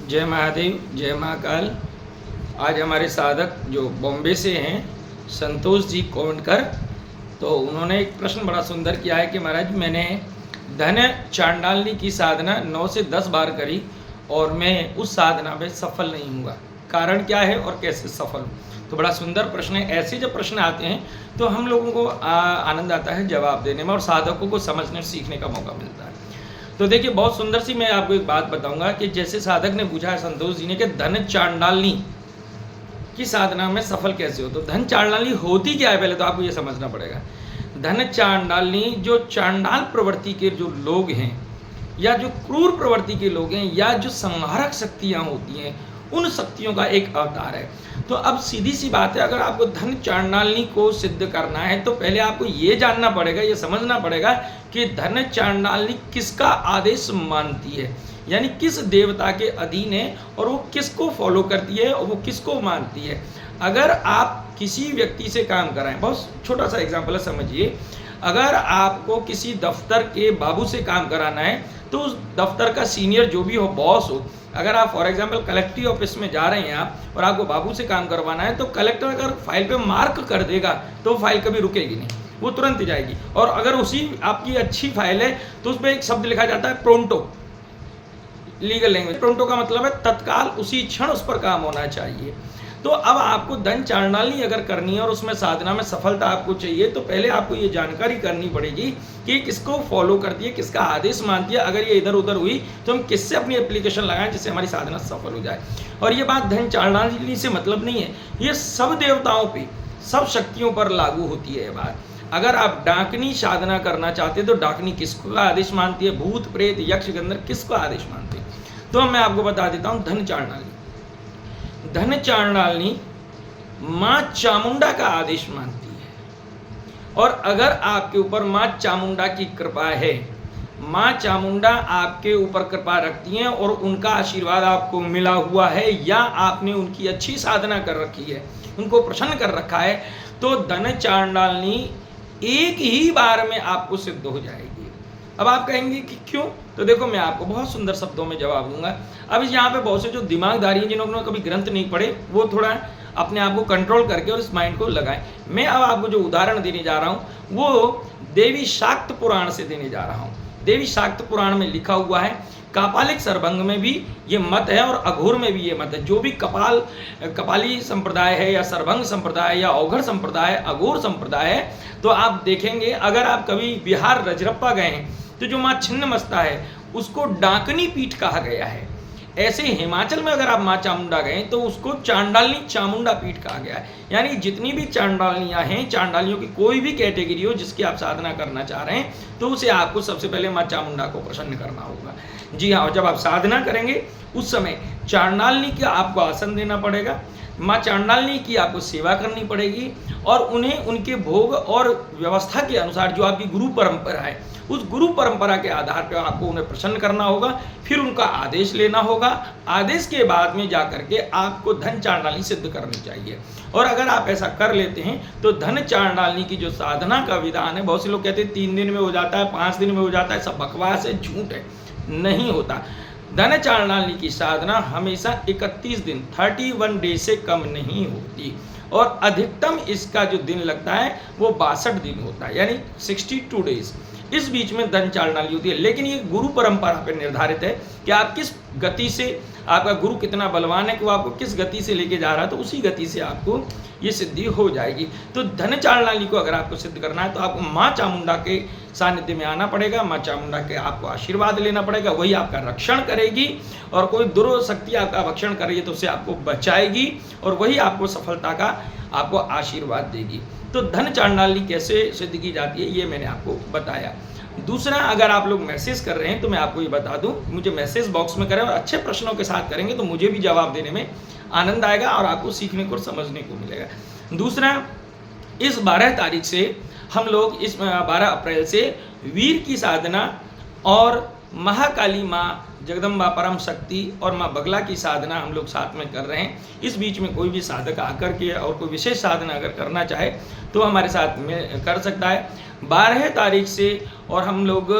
जय महादेव, जय महाकाल। आज हमारे साधक जो बॉम्बे से हैं, संतोष जी कोंडकर, तो उन्होंने एक प्रश्न बड़ा सुंदर किया है कि महाराज मैंने धन चांडालनी की साधना 9 से 10 बार करी और मैं उस साधना में सफल नहीं हुआ, कारण क्या है और कैसे सफल हूँ। तो बड़ा सुंदर प्रश्न है। ऐसे जब प्रश्न आते हैं तो हम लोगों को आनंद आता है जवाब देने में और साधकों को समझने सीखने का मौका मिलता है। तो देखिए, बहुत सुंदर सी मैं आपको एक बात बताऊंगा कि जैसे साधक ने पूछा है संतोष जी ने कि धन चांडालनी की साधना में सफल कैसे हो। तो धन चांडालनी होती क्या है, पहले तो आपको ये समझना पड़ेगा। धन चांडालनी जो चांडाल प्रवृत्ति के जो लोग हैं या जो क्रूर प्रवृत्ति के लोग हैं या जो संहारक शक्तियाँ होती हैं, उन शक्तियों का एक अवतार है। तो अब सीधी सी बात है, अगर आपको धन चांडालनी को सिद्ध करना है तो पहले आपको ये जानना पड़ेगा, ये समझना पड़ेगा कि धन चांडालनी किसका आदेश मानती है, यानी किस देवता के अधीन है और वो किसको फॉलो करती है और वो किसको मानती है। अगर आप किसी व्यक्ति से काम कराएं, बहुत छोटा सा एग्जाम्पल है, समझिए। अगर आपको किसी दफ्तर के बाबू से काम कराना है तो उस दफ्तर का सीनियर जो भी हो, बॉस हो, अगर आप फॉर एग्जांपल कलेक्ट्री ऑफिस में जा रहे हैं आप और आपको बाबू से काम करवाना है, तो कलेक्टर अगर फाइल पे मार्क कर देगा तो फाइल कभी रुकेगी नहीं, वो तुरंत जाएगी। और अगर उसी आपकी अच्छी फाइल है तो उस पर एक शब्द लिखा जाता है प्रोंटो, लीगल लैंग्वेज। प्रोंटो का मतलब है तत्काल, उसी क्षण उस पर काम होना चाहिए। तो अब आपको धन चांडालनी अगर करनी है और उसमें साधना में सफलता आपको चाहिए तो पहले आपको ये जानकारी करनी पड़ेगी कि किसको फॉलो करती है, किसका आदेश मानती है। अगर ये इधर उधर हुई तो हम किससे अपनी एप्लीकेशन लगाएं जिससे हमारी साधना सफल हो जाए। और ये बात धन चांडालनी से मतलब नहीं है, ये सब देवताओं पे, सब शक्तियों पर लागू होती है ये बात। अगर आप डाकनी साधना करना चाहते तो डाकनी किसको आदेश मानती है, भूत प्रेत यक्ष गंधर्व किसको आदेश मानती है। तो मैं आपको बता देता हूँ, धन चांडालनी, धन चांडालनी माँ चामुंडा का आदेश मानती है। और अगर आपके ऊपर माँ चामुंडा की कृपा है, माँ चामुंडा आपके ऊपर कृपा रखती हैं और उनका आशीर्वाद आपको मिला हुआ है या आपने उनकी अच्छी साधना कर रखी है, उनको प्रसन्न कर रखा है, तो धन चांडालनी एक ही बार में आपको सिद्ध हो जाएगी। अब आप कहेंगे कि क्यों, तो देखो मैं आपको बहुत सुंदर शब्दों में जवाब दूंगा। अब यहाँ पे बहुत से जो दिमागदारी हैं, जिन्होंने कभी ग्रंथ नहीं पढ़े, वो थोड़ा अपने आप को कंट्रोल करके और इस माइंड को लगाएं। मैं अब आपको जो उदाहरण देने जा रहा हूँ वो देवी शाक्त पुराण से देने जा रहा हूँ। देवी शाक्त पुराण में लिखा हुआ है, कापालिक सरभंग में भी ये मत है और अघोर में भी ये मत है। जो भी कपाली संप्रदाय है या सरभंग संप्रदाय या औघर संप्रदाय, अघोर संप्रदाय है, तो आप देखेंगे, अगर आप कभी बिहार रजरप्पा गए हैं तो जो माँ छिन्नमस्ता है उसको डाकनी पीठ कहा गया है। ऐसे हिमाचल में अगर आप माँ चामुंडा गए तो उसको चांडालनी चामुंडा पीठ कहा गया है। यानी जितनी भी चांडालनियाँ हैं, चांडालियों की कोई भी कैटेगरी हो जिसकी आप साधना करना चाह रहे हैं, तो उसे आपको सबसे पहले माँ चामुंडा को प्रसन्न करना होगा। जी हाँ, और जब आप साधना करेंगे उस समय चांडालनी का आपको आसन देना पड़ेगा, माँ चांडालनी की आपको सेवा करनी पड़ेगी और उन्हें उनके भोग और व्यवस्था के अनुसार जो आपकी गुरु परंपरा है, उस गुरु परंपरा के आधार पर आपको उन्हें प्रसन्न करना होगा। फिर उनका आदेश लेना होगा। आदेश के बाद में जाकर के आपको धन चांडालनी सिद्ध करनी चाहिए। और अगर आप ऐसा कर लेते हैं तो धन चांडालनी की जो साधना का विधान है, बहुत से लोग कहते हैं 3 दिन में हो जाता है, 5 दिन में हो जाता है, सब बकवास है, झूठ है, नहीं होता। धन चांडालनी की साधना हमेशा 31 दिन 31 डे से कम नहीं होती और अधिकतम इसका जो दिन लगता है वो 62 दिन होता है, यानी 62 डेज। इस बीच में धन चांडालनी होती है। लेकिन ये गुरु परंपरा पर निर्धारित है कि आप किस गति से, आपका गुरु कितना बलवान है कि वो आपको किस गति से लेके जा रहा है, तो उसी गति से आपको ये सिद्धि हो जाएगी। तो धन चांडालनी को अगर आपको सिद्ध करना है तो आपको माँ चामुंडा के सानिध्य में आना पड़ेगा, माँ चामुंडा के आपको आशीर्वाद लेना पड़ेगा, वही आपका रक्षण करेगी। और कोई दुर्शक्ति आपका भक्षण करेगी तो उसे आपको बचाएगी और वही आपको सफलता का आपको आशीर्वाद देगी। तो धन चांडालनी कैसे सिद्ध की जाती है ये मैंने आपको बताया। दूसरा, अगर आप लोग मैसेज कर रहे हैं तो मैं आपको ये बता दूं, मुझे मैसेज बॉक्स में करें और अच्छे प्रश्नों के साथ करेंगे तो मुझे भी जवाब देने में आनंद आएगा और आपको सीखने को और समझने को मिलेगा। दूसरा, इस 12 तारीख से हम लोग, इस 12 अप्रैल से वीर की साधना और महाकाली माँ जगदम्बा परम शक्ति और माँ बगला की साधना हम लोग साथ में कर रहे हैं। इस बीच में कोई भी साधक आकर के और कोई विशेष साधना अगर करना चाहे तो हमारे साथ में कर सकता है। 12 तारीख से और हम लोग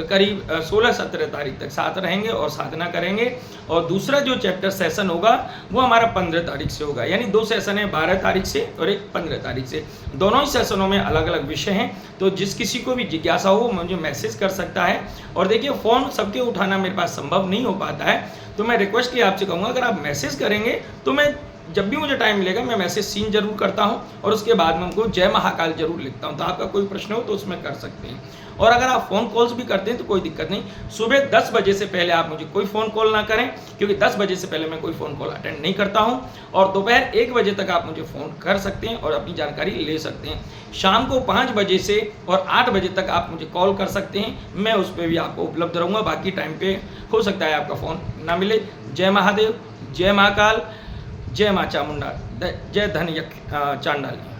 करीब 16-17 तारीख तक साथ रहेंगे और साधना करेंगे। और दूसरा जो चैप्टर सेशन होगा वो हमारा 15 तारीख से होगा, यानी 2 सेशन है, 12 तारीख से और एक 15 तारीख से। दोनों ही सेशनों में अलग अलग विषय हैं, तो जिस किसी को भी जिज्ञासा हो मुझे मैसेज कर सकता है। और देखिए फ़ोन सबके उठाना मेरे पास संभव नहीं हो पाता है, तो मैं रिक्वेस्ट आपसे कहूँगा अगर आप मैसेज करेंगे तो मैं जब भी मुझे टाइम मिलेगा मैं मैसेज सीन जरूर करता हूं और उसके बाद में उनको जय महाकाल जरूर लिखता हूं। तो आपका कोई प्रश्न हो तो उसमें कर सकते हैं। और अगर आप फ़ोन कॉल्स भी करते हैं तो कोई दिक्कत नहीं, सुबह 10 बजे से पहले आप मुझे कोई फ़ोन कॉल ना करें, क्योंकि 10 बजे से पहले मैं कोई फ़ोन कॉल अटेंड नहीं करता हूं। और दोपहर 1 बजे तक आप मुझे फ़ोन कर सकते हैं और अपनी जानकारी ले सकते हैं। शाम को 5 बजे से और 8 बजे तक आप मुझे कॉल कर सकते हैं, मैं उस पर भी आपको उपलब्ध रहूँगा। बाकी टाइम पे हो सकता है आपका फ़ोन ना मिले। जय महादेव, जय महाकाल, जय माँ चामुंडा, जय धन चांडाली।